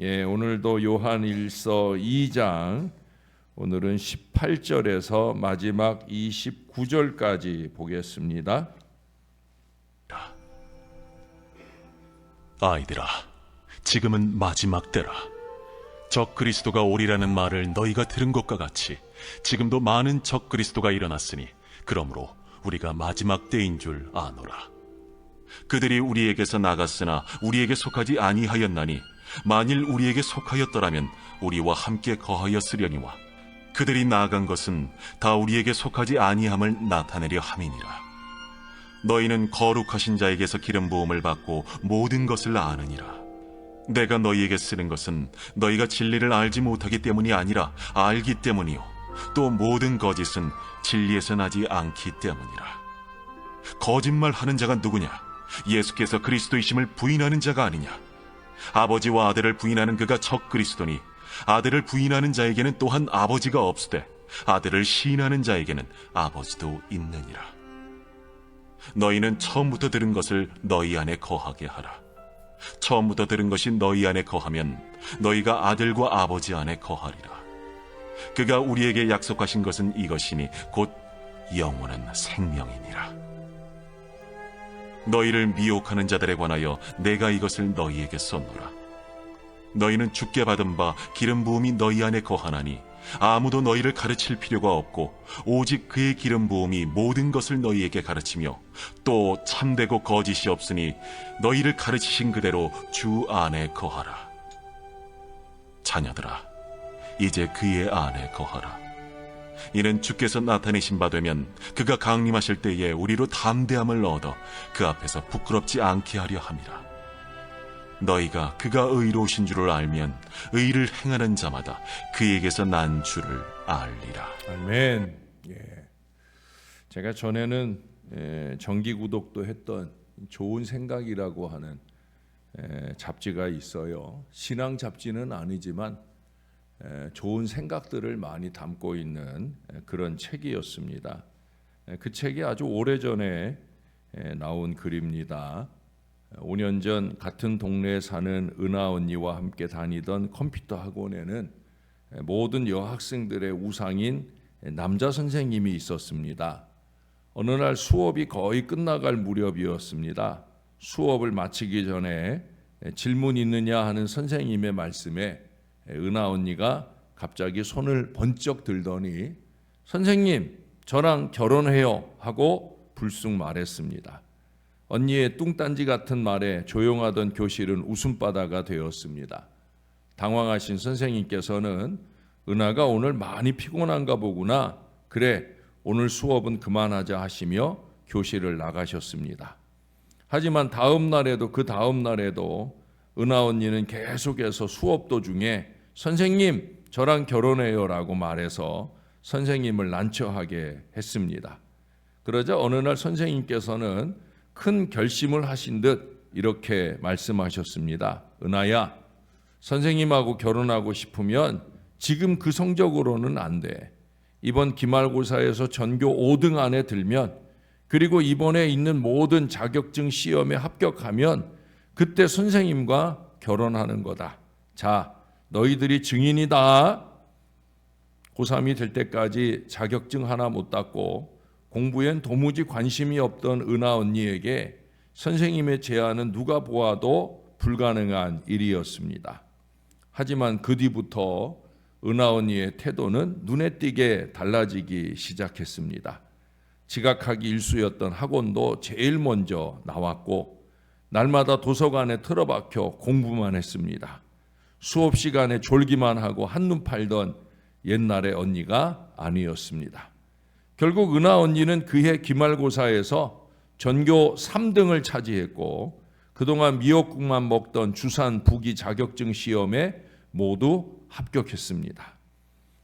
오늘도 요한일서 2장 오늘은 18절에서 마지막 29절까지 보겠습니다. 아이들아, 지금은 마지막 때라. 적 그리스도가 오리라는 말을 너희가 들은 것과 같이 지금도 많은 적 그리스도가 일어났으니 그러므로 우리가 마지막 때인 줄 아노라. 그들이 우리에게서 나갔으나 우리에게 속하지 아니하였나니 만일 우리에게 속하였더라면 우리와 함께 거하였으려니와 그들이 나아간 것은 다 우리에게 속하지 아니함을 나타내려 함이니라. 너희는 거룩하신 자에게서 기름 부음을 받고 모든 것을 아느니라. 내가 너희에게 쓰는 것은 너희가 진리를 알지 못하기 때문이 아니라 알기 때문이요 또 모든 거짓은 진리에서 나지 않기 때문이라. 거짓말하는 자가 누구냐? 예수께서 그리스도이심을 부인하는 자가 아니냐? 아버지와 아들을 부인하는 그가 적 그리스도니 아들을 부인하는 자에게는 또한 아버지가 없으되 아들을 시인하는 자에게는 아버지도 있느니라. 너희는 처음부터 들은 것을 너희 안에 거하게 하라. 처음부터 들은 것이 너희 안에 거하면 너희가 아들과 아버지 안에 거하리라. 그가 우리에게 약속하신 것은 이것이니 곧 영원한 생명이니라. 너희를 미혹하는 자들에 관하여 내가 이것을 너희에게 썼노라. 너희는 주께 받은 바 기름 부음이 너희 안에 거하나니 아무도 너희를 가르칠 필요가 없고 오직 그의 기름 부음이 모든 것을 너희에게 가르치며 또 참되고 거짓이 없으니 너희를 가르치신 그대로 주 안에 거하라. 자녀들아, 이제 그의 안에 거하라. 이는 주께서 나타내신 바 되면 그가 강림하실 때에 우리로 담대함을 얻어 그 앞에서 부끄럽지 않게 하려 함이라. 너희가 그가 의로우신 줄을 알면 의를 행하는 자마다 그에게서 난 줄을 알리라. 아멘. 제가 전에는 정기구독도 했던 좋은 생각이라고 하는 잡지가 있어요. 신앙 잡지는 아니지만 좋은 생각들을 많이 담고 있는 그런 책이었습니다. 그 책이 아주 오래전에 나온 글입니다. 5년 전 같은 동네에 사는 은하 언니와 함께 다니던 컴퓨터 학원에는 모든 여학생들의 우상인 남자 선생님이 있었습니다. 어느 날 수업이 거의 끝나갈 무렵이었습니다. 수업을 마치기 전에 질문 있느냐 하는 선생님의 말씀에 은하 언니가 갑자기 손을 번쩍 들더니 선생님, 저랑 결혼해요 하고 불쑥 말했습니다. 언니의 뚱딴지 같은 말에 조용하던 교실은 웃음바다가 되었습니다. 당황하신 선생님께서는 은하가 오늘 많이 피곤한가 보구나. 그래, 오늘 수업은 그만하자 하시며 교실을 나가셨습니다. 하지만 다음 날에도 그 다음 날에도 은하 언니는 계속해서 수업 도중에 선생님, 저랑 결혼해요 라고 말해서 선생님을 난처하게 했습니다. 그러자 어느 날 선생님께서는 큰 결심을 하신 듯 이렇게 말씀하셨습니다. 은하야, 선생님하고 결혼하고 싶으면 지금 그 성적으로는 안 돼. 이번 기말고사에서 전교 5등 안에 들면 그리고 이번에 있는 모든 자격증 시험에 합격하면 그때 선생님과 결혼하는 거다. 자, 너희들이 증인이다. 고3이 될 때까지 자격증 하나 못 땄고 공부엔 도무지 관심이 없던 은하 언니에게 선생님의 제안은 누가 보아도 불가능한 일이었습니다. 하지만 그 뒤부터 은하 언니의 태도는 눈에 띄게 달라지기 시작했습니다. 지각하기 일쑤였던 학원도 제일 먼저 나왔고 날마다 도서관에 틀어박혀 공부만 했습니다. 수업 시간에 졸기만 하고 한눈 팔던 옛날의 언니가 아니었습니다. 결국 은하 언니는 그해 기말고사에서 전교 3등을 차지했고 그동안 미역국만 먹던 주산 부기 자격증 시험에 모두 합격했습니다.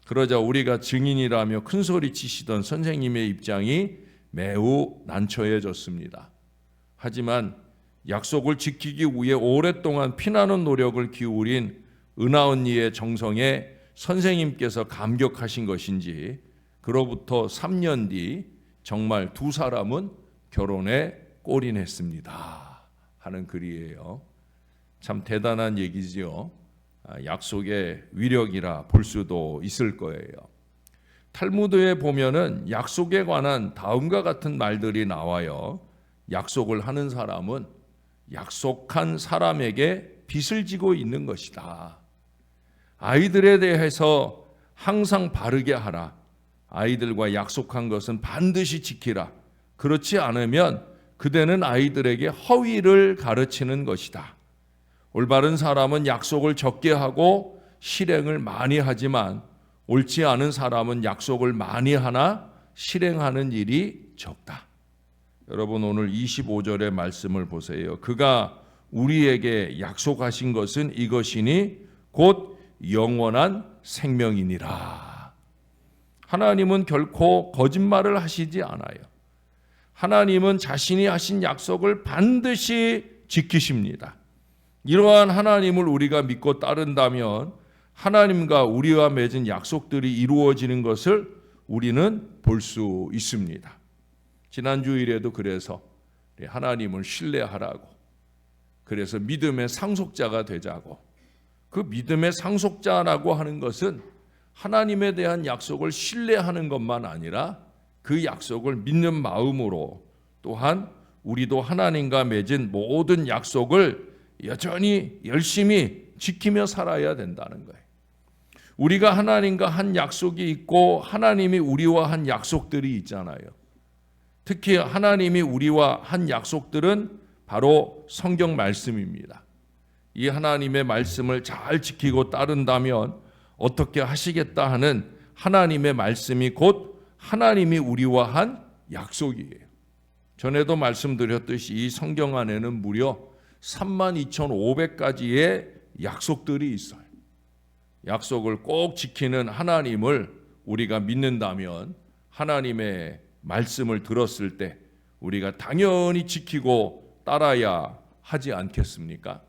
그러자 우리가 증인이라며 큰소리 치시던 선생님의 입장이 매우 난처해졌습니다. 하지만 약속을 지키기 위해 오랫동안 피나는 노력을 기울인 은하 언니의 정성에 선생님께서 감격하신 것인지 그로부터 3년 뒤 정말 두 사람은 결혼에 골인했습니다 하는 글이에요. 참 대단한 얘기지요. 약속의 위력이라 볼 수도 있을 거예요. 탈무드에 보면은 약속에 관한 다음과 같은 말들이 나와요. 약속을 하는 사람은 약속한 사람에게 빚을 지고 있는 것이다. 아이들에 대해서 항상 바르게 하라. 아이들과 약속한 것은 반드시 지키라. 그렇지 않으면 그대는 아이들에게 허위를 가르치는 것이다. 올바른 사람은 약속을 적게 하고 실행을 많이 하지만 옳지 않은 사람은 약속을 많이 하나 실행하는 일이 적다. 여러분 오늘 25절의 말씀을 보세요. 그가 우리에게 약속하신 것은 이것이니 곧 영원한 생명이니라. 하나님은 결코 거짓말을 하시지 않아요. 하나님은 자신이 하신 약속을 반드시 지키십니다. 이러한 하나님을 우리가 믿고 따른다면 하나님과 우리와 맺은 약속들이 이루어지는 것을 우리는 볼 수 있습니다. 지난 주일에도 그래서 하나님을 신뢰하라고, 그래서 믿음의 상속자가 되자고, 그 믿음의 상속자라고 하는 것은 하나님에 대한 약속을 신뢰하는 것만 아니라 그 약속을 믿는 마음으로 또한 우리도 하나님과 맺은 모든 약속을 여전히 열심히 지키며 살아야 된다는 거예요. 우리가 하나님과 한 약속이 있고 하나님이 우리와 한 약속들이 있잖아요. 특히 하나님이 우리와 한 약속들은 바로 성경 말씀입니다. 이 하나님의 말씀을 잘 지키고 따른다면 어떻게 하시겠다 하는 하나님의 말씀이 곧 하나님이 우리와 한 약속이에요. 전에도 말씀드렸듯이 이 성경 안에는 무려 32,500가지의 약속들이 있어요. 약속을 꼭 지키는 하나님을 우리가 믿는다면 하나님의 말씀을 들었을 때 우리가 당연히 지키고 따라야 하지 않겠습니까?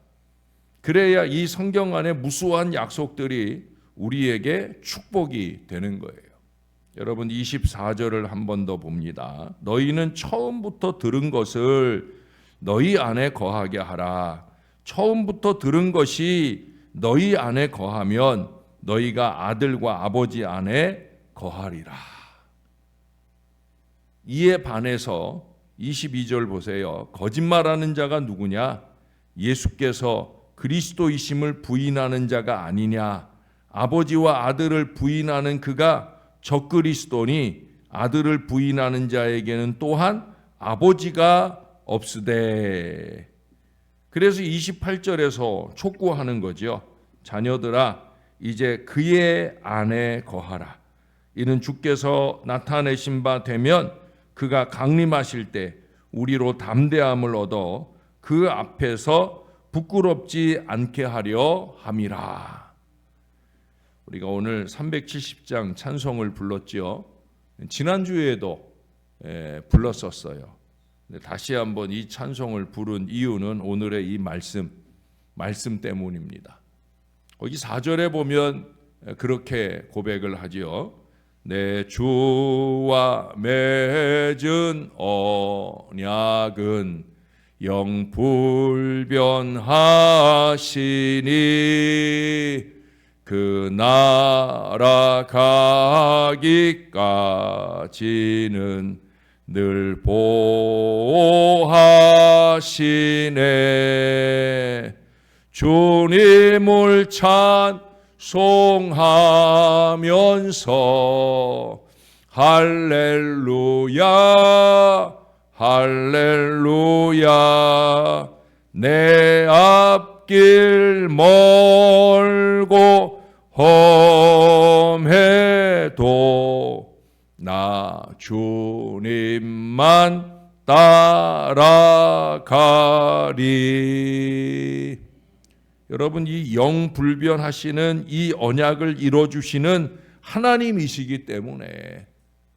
그래야 이 성경 안에 무수한 약속들이 우리에게 축복이 되는 거예요. 여러분 24절을 한 번 더 봅니다. 너희는 처음부터 들은 것을 너희 안에 거하게 하라. 처음부터 들은 것이 너희 안에 거하면 너희가 아들과 아버지 안에 거하리라. 이에 반해서 22절 보세요. 거짓말하는 자가 누구냐? 예수께서 그리스도이심을 부인하는 자가 아니냐? 아버지와 아들을 부인하는 그가 적그리스도니 아들을 부인하는 자에게는 또한 아버지가 없으되. 그래서 28절에서 촉구하는 거죠. 자녀들아 이제 그의 안에 거하라. 이는 주께서 나타내신 바 되면 그가 강림하실 때 우리로 담대함을 얻어 그 앞에서 부끄럽지 않게 하려 함이라. 우리가 오늘 370장 찬송을 불렀지요. 지난주에도 불렀었어요. 다시 한번 이 찬송을 부른 이유는 오늘의 이 말씀 때문입니다. 거기 4절에 보면 그렇게 고백을 하지요. 내 주와 맺은 언약은 영불변하시니 그 날아가기까지는 늘 보호하시네. 주님을 찬송하면서 할렐루야 할렐루야 내 앞길 멀고 험해도 나 주님만 따라가리. 여러분 이 영불변하시는 이 언약을 이뤄주시는 하나님이시기 때문에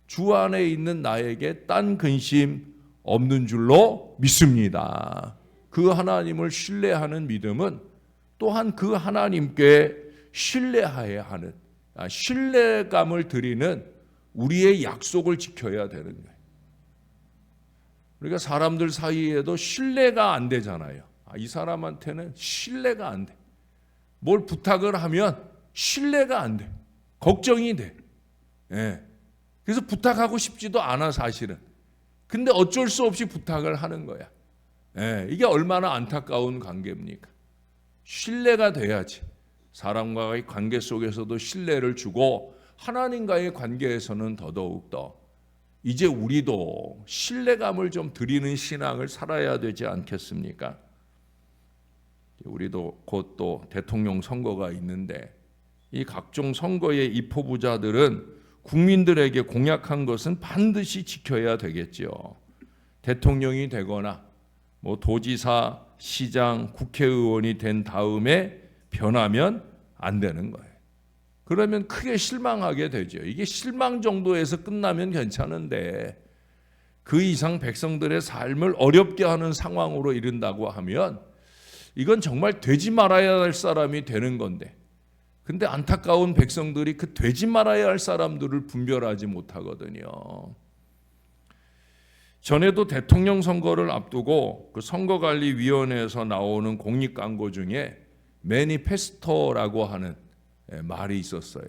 주 안에 있는 나에게 딴 근심 없는 줄로 믿습니다. 그 하나님을 신뢰하는 믿음은 또한 그 하나님께 신뢰해야 하는, 신뢰감을 드리는 우리의 약속을 지켜야 되는 거예요. 우리가 사람들 사이에도 신뢰가 안 되잖아요. 이 사람한테는 신뢰가 안 돼. 뭘 부탁을 하면 신뢰가 안 돼. 걱정이 돼. 예. 그래서 부탁하고 싶지도 않아 사실은. 근데 어쩔 수 없이 부탁을 하는 거야. 예. 이게 얼마나 안타까운 관계입니까? 신뢰가 돼야지. 사람과의 관계 속에서도 신뢰를 주고 하나님과의 관계에서는 더더욱더 이제 우리도 신뢰감을 좀 드리는 신앙을 살아야 되지 않겠습니까? 우리도 곧 또 대통령 선거가 있는데 이 각종 선거의 입후보자들은 국민들에게 공약한 것은 반드시 지켜야 되겠죠. 대통령이 되거나 뭐 도지사, 시장, 국회의원이 된 다음에 변하면 안 되는 거예요. 그러면 크게 실망하게 되죠. 이게 실망 정도에서 끝나면 괜찮은데 그 이상 백성들의 삶을 어렵게 하는 상황으로 이른다고 하면 이건 정말 되지 말아야 할 사람이 되는 건데, 근데 안타까운 백성들이 그 되지 말아야 할 사람들을 분별하지 못하거든요. 전에도 대통령 선거를 앞두고 그 선거관리위원회에서 나오는 공익 광고 중에 매니페스토라고 하는 말이 있었어요.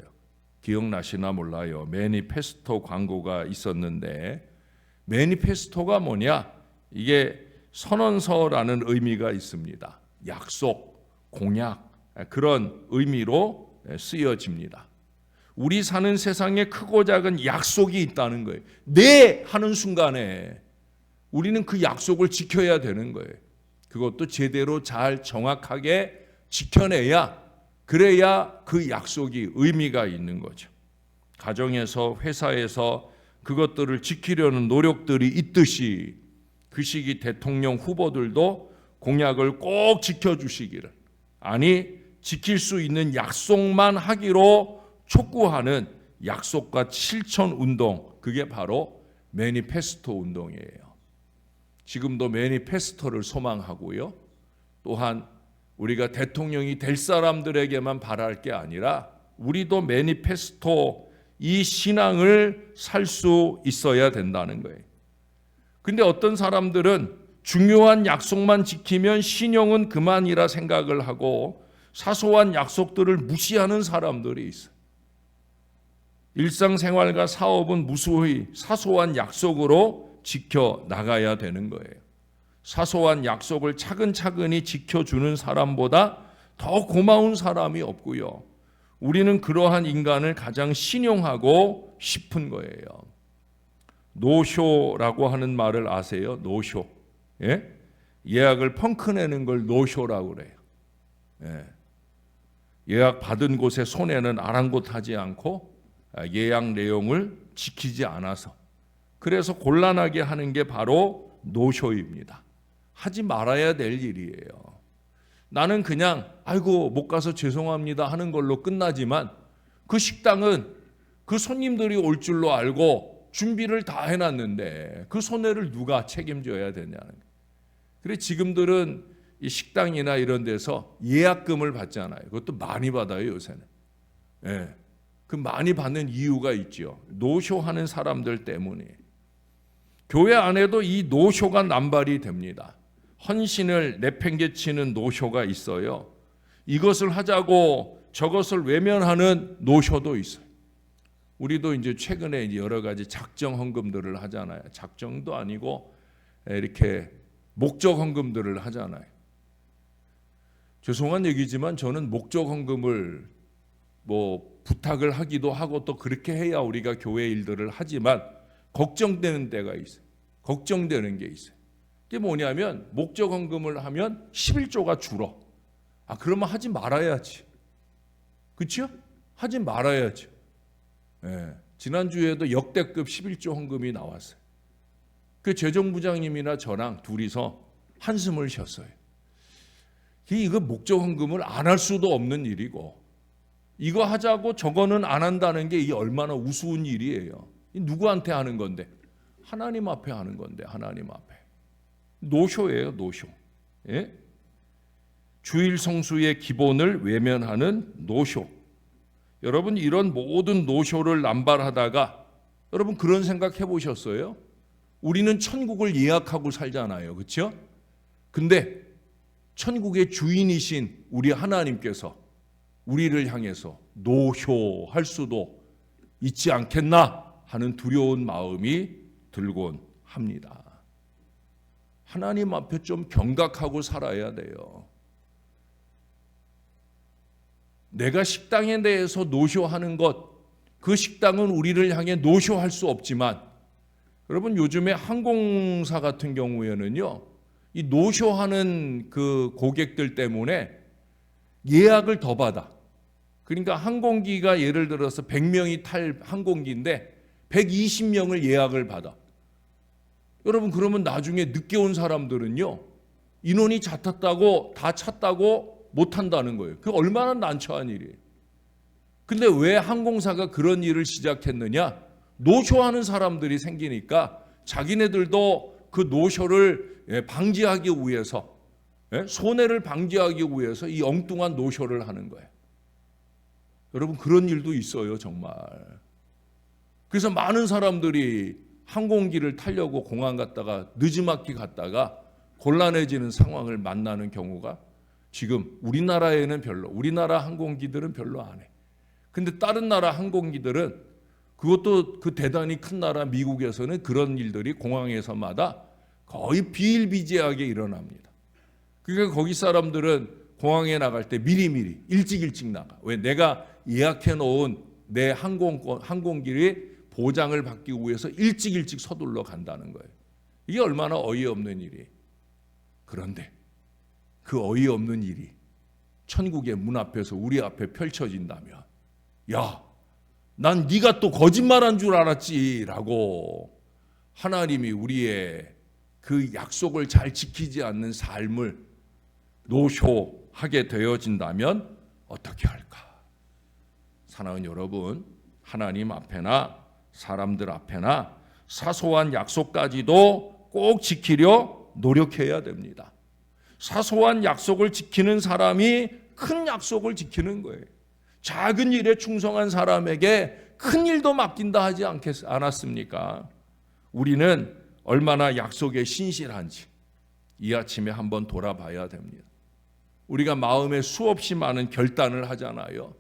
기억나시나 몰라요. 매니페스토 광고가 있었는데, 매니페스토가 뭐냐? 이게 선언서라는 의미가 있습니다. 약속, 공약, 그런 의미로 쓰여집니다. 우리 사는 세상에 크고 작은 약속이 있다는 거예요. 네 하는 순간에 우리는 그 약속을 지켜야 되는 거예요. 그것도 제대로 잘 정확하게 지켜내야, 그래야 그 약속이 의미가 있는 거죠. 가정에서, 회사에서 그것들을 지키려는 노력들이 있듯이 그 시기 대통령 후보들도 공약을 꼭 지켜주시기를, 아니 지킬 수 있는 약속만 하기로 촉구하는 약속과 실천 운동, 그게 바로 매니페스토 운동이에요. 지금도 매니페스토를 소망하고요. 또한 우리가 대통령이 될 사람들에게만 바랄 게 아니라 우리도 매니페스토, 이 신앙을 살 수 있어야 된다는 거예요. 근데 어떤 사람들은 중요한 약속만 지키면 신용은 그만이라 생각을 하고 사소한 약속들을 무시하는 사람들이 있어요. 일상생활과 사업은 무수히 사소한 약속으로 지켜나가야 되는 거예요. 사소한 약속을 차근차근히 지켜주는 사람보다 더 고마운 사람이 없고요. 우리는 그러한 인간을 가장 신용하고 싶은 거예요. 노쇼라고 하는 말을 아세요? 노쇼. 예? 예약을 펑크내는 걸 노쇼라고 그래요. 예. 예약 받은 곳에 손해는 아랑곳하지 않고 예약 내용을 지키지 않아서, 그래서 곤란하게 하는 게 바로 노쇼입니다. 하지 말아야 될 일이에요. 나는 그냥 아이고 못 가서 죄송합니다 하는 걸로 끝나지만 그 식당은 그 손님들이 올 줄로 알고 준비를 다 해놨는데 그 손해를 누가 책임져야 되냐는 거예요. 그래 지금들은 이 식당이나 이런 데서 예약금을 받잖아요. 그것도 많이 받아요 요새는. 예. 그 많이 받는 이유가 있죠. 노쇼하는 사람들 때문에. 교회 안에도 이 노쇼가 남발이 됩니다. 헌신을 내팽개치는 노쇼가 있어요. 이것을 하자고 저것을 외면하는 노쇼도 있어요. 우리도 이제 최근에 여러 가지 작정 헌금들을 하잖아요. 작정도 아니고 이렇게 목적 헌금들을 하잖아요. 죄송한 얘기지만 저는 목적 헌금을 뭐 부탁을 하기도 하고 또 그렇게 해야 우리가 교회 일들을 하지만 걱정되는 때가 있어요. 걱정되는 게 있어요. 그게 뭐냐면 목적 헌금을 하면 11조가 줄어. 아 그러면 하지 말아야지. 그렇죠? 하지 말아야죠. 예. 지난주에도 역대급 11조 헌금이 나왔어요. 그 재정부장님이나 저랑 둘이서 한숨을 쉬었어요. 이거 목적 헌금을 안 할 수도 없는 일이고 이거 하자고 저거는 안 한다는 게 이 얼마나 우스운 일이에요. 누구한테 하는 건데? 하나님 앞에 하는 건데, 하나님 앞에. 노쇼예요, 노쇼. 예? 주일 성수의 기본을 외면하는 노쇼. 여러분 이런 모든 노쇼를 남발하다가 여러분 그런 생각 해보셨어요? 우리는 천국을 예약하고 살잖아요, 그렇죠? 근데 천국의 주인이신 우리 하나님께서 우리를 향해서 노쇼할 수도 있지 않겠나 하는 두려운 마음이 들곤 합니다. 하나님 앞에 좀 경각하고 살아야 돼요. 내가 식당에 대해서 노쇼하는 것, 그 식당은 우리를 향해 노쇼할 수 없지만, 여러분 요즘에 항공사 같은 경우에는요, 이 노쇼하는 그 고객들 때문에 예약을 더 받아. 그러니까 항공기가 예를 들어서 100명이 탈 항공기인데 120명을 예약을 받아. 여러분 그러면 나중에 늦게 온 사람들은요, 인원이 다 찼다고 못 탄다는 거예요. 그 얼마나 난처한 일이에요. 근데 왜 항공사가 그런 일을 시작했느냐? 노쇼하는 사람들이 생기니까 자기네들도 그 노쇼를 방지하기 위해서, 손해를 방지하기 위해서 이 엉뚱한 노쇼를 하는 거예요. 여러분 그런 일도 있어요, 정말. 그래서 많은 사람들이 항공기를 타려고 공항 갔다가 늦지막히 갔다가 곤란해지는 상황을 만나는 경우가 지금 우리나라에는 우리나라 항공기들은 별로 안 해. 근데 다른 나라 항공기들은, 그것도 그 대단히 큰 나라 미국에서는 그런 일들이 공항에서마다 거의 비일비재하게 일어납니다. 그러니까 거기 사람들은 공항에 나갈 때 미리미리 일찍 나가. 왜? 내가 예약해 놓은 내 항공기의 보장을 받기 위해서 일찍 서둘러 간다는 거예요. 이게 얼마나 어이없는 일이. 그런데 그 어이없는 일이 천국의 문 앞에서 우리 앞에 펼쳐진다면, 야, 난 네가 또 거짓말한 줄 알았지라고 하나님이 우리의 그 약속을 잘 지키지 않는 삶을 노쇼하게 되어진다면 어떻게 할까? 사랑하는 여러분, 하나님 앞에나 사람들 앞에나 사소한 약속까지도 꼭 지키려 노력해야 됩니다. 사소한 약속을 지키는 사람이 큰 약속을 지키는 거예요. 작은 일에 충성한 사람에게 큰 일도 맡긴다 하지 않았습니까? 우리는 얼마나 약속에 신실한지 이 아침에 한번 돌아봐야 됩니다. 우리가 마음에 수없이 많은 결단을 하잖아요.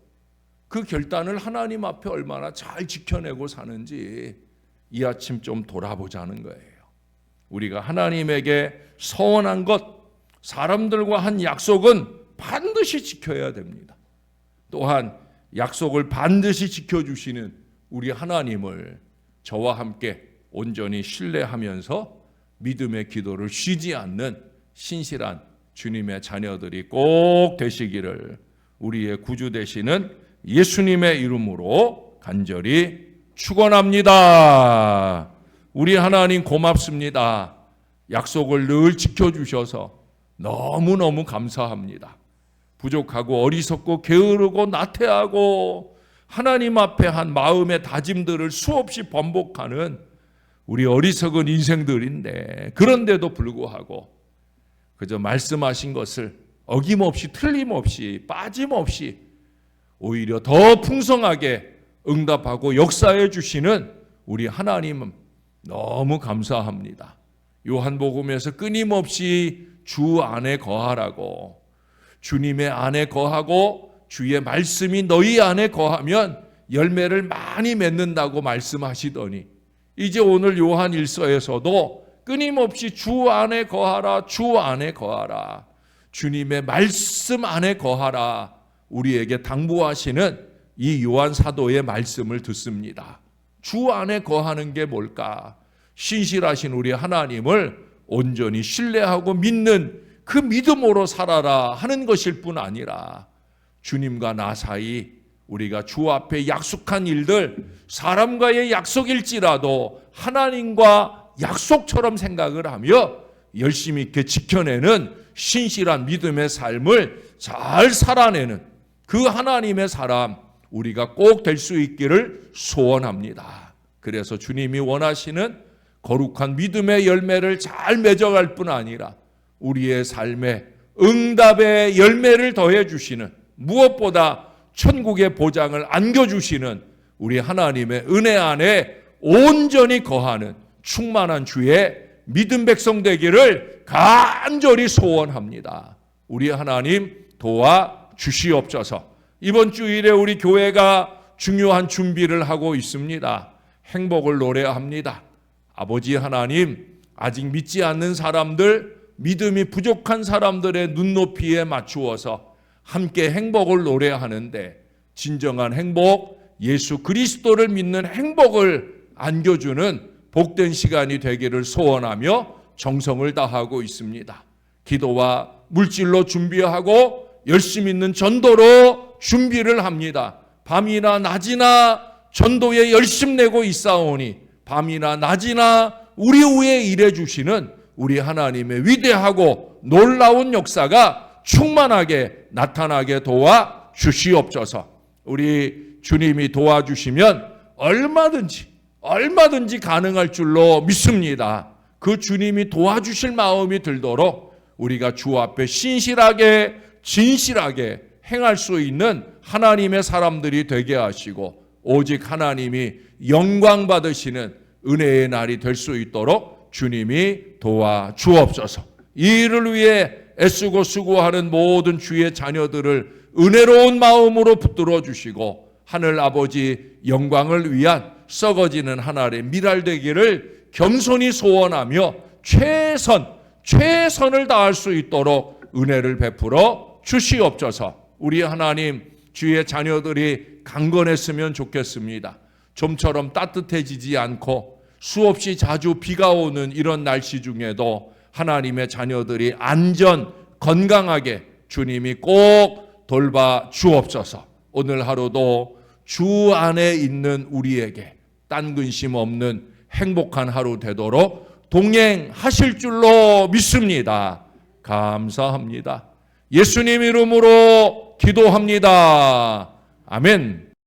그 결단을 하나님 앞에 얼마나 잘 지켜내고 사는지 이 아침 좀 돌아보자는 거예요. 우리가 하나님에게 서원한 것, 사람들과 한 약속은 반드시 지켜야 됩니다. 또한 약속을 반드시 지켜주시는 우리 하나님을 저와 함께 온전히 신뢰하면서 믿음의 기도를 쉬지 않는 신실한 주님의 자녀들이 꼭 되시기를 우리의 구주 되시는 예수님의 이름으로 간절히 축원합니다. 우리 하나님 고맙습니다. 약속을 늘 지켜주셔서 너무너무 감사합니다. 부족하고 어리석고 게으르고 나태하고 하나님 앞에 한 마음의 다짐들을 수없이 번복하는 우리 어리석은 인생들인데, 그런데도 불구하고 그저 말씀하신 것을 어김없이 틀림없이 빠짐없이 오히려 더 풍성하게 응답하고 역사해 주시는 우리 하나님 너무 감사합니다. 요한복음에서 끊임없이 주 안에 거하라고, 주님의 안에 거하고 주의 말씀이 너희 안에 거하면 열매를 많이 맺는다고 말씀하시더니, 이제 오늘 요한 1서에서도 끊임없이 주 안에 거하라, 주 안에 거하라, 주님의 말씀 안에 거하라 우리에게 당부하시는 이 요한 사도의 말씀을 듣습니다. 주 안에 거하는 게 뭘까? 신실하신 우리 하나님을 온전히 신뢰하고 믿는 그 믿음으로 살아라 하는 것일 뿐 아니라, 주님과 나 사이 우리가 주 앞에 약속한 일들, 사람과의 약속일지라도 하나님과 약속처럼 생각을 하며 열심히 있게 지켜내는 신실한 믿음의 삶을 잘 살아내는 그 하나님의 사람 우리가 꼭 될 수 있기를 소원합니다. 그래서 주님이 원하시는 거룩한 믿음의 열매를 잘 맺어갈 뿐 아니라 우리의 삶에 응답의 열매를 더해 주시는, 무엇보다 천국의 보장을 안겨주시는 우리 하나님의 은혜 안에 온전히 거하는 충만한 주의 믿음 백성 되기를 간절히 소원합니다. 우리 하나님 도와 주시옵소서. 이번 주일에 우리 교회가 중요한 준비를 하고 있습니다. 행복을 노래합니다. 아버지 하나님, 아직 믿지 않는 사람들, 믿음이 부족한 사람들의 눈높이에 맞추어서 함께 행복을 노래하는데, 진정한 행복, 예수 그리스도를 믿는 행복을 안겨주는 복된 시간이 되기를 소원하며 정성을 다하고 있습니다. 기도와 물질로 준비하고 열심 있는 전도로 준비를 합니다. 밤이나 낮이나 전도에 열심 내고 있사오니 밤이나 낮이나 우리 위에 일해 주시는 우리 하나님의 위대하고 놀라운 역사가 충만하게 나타나게 도와 주시옵소서. 우리 주님이 도와주시면 얼마든지 가능할 줄로 믿습니다. 그 주님이 도와주실 마음이 들도록 우리가 주 앞에 신실하게 진실하게 행할 수 있는 하나님의 사람들이 되게 하시고, 오직 하나님이 영광 받으시는 은혜의 날이 될 수 있도록 주님이 도와주옵소서. 이 일을 위해 애쓰고 수고하는 모든 주의 자녀들을 은혜로운 마음으로 붙들어 주시고, 하늘 아버지 영광을 위한 썩어지는 하나님의 미랄 되기를 겸손히 소원하며 최선을 다할 수 있도록 은혜를 베풀어 주시옵소서. 우리 하나님, 주의 자녀들이 강건했으면 좋겠습니다. 좀처럼 따뜻해지지 않고 수없이 자주 비가 오는 이런 날씨 중에도 하나님의 자녀들이 안전 건강하게 주님이 꼭 돌봐 주옵소서. 오늘 하루도 주 안에 있는 우리에게 딴 근심 없는 행복한 하루 되도록 동행하실 줄로 믿습니다. 감사합니다. 예수님 이름으로 기도합니다. 아멘.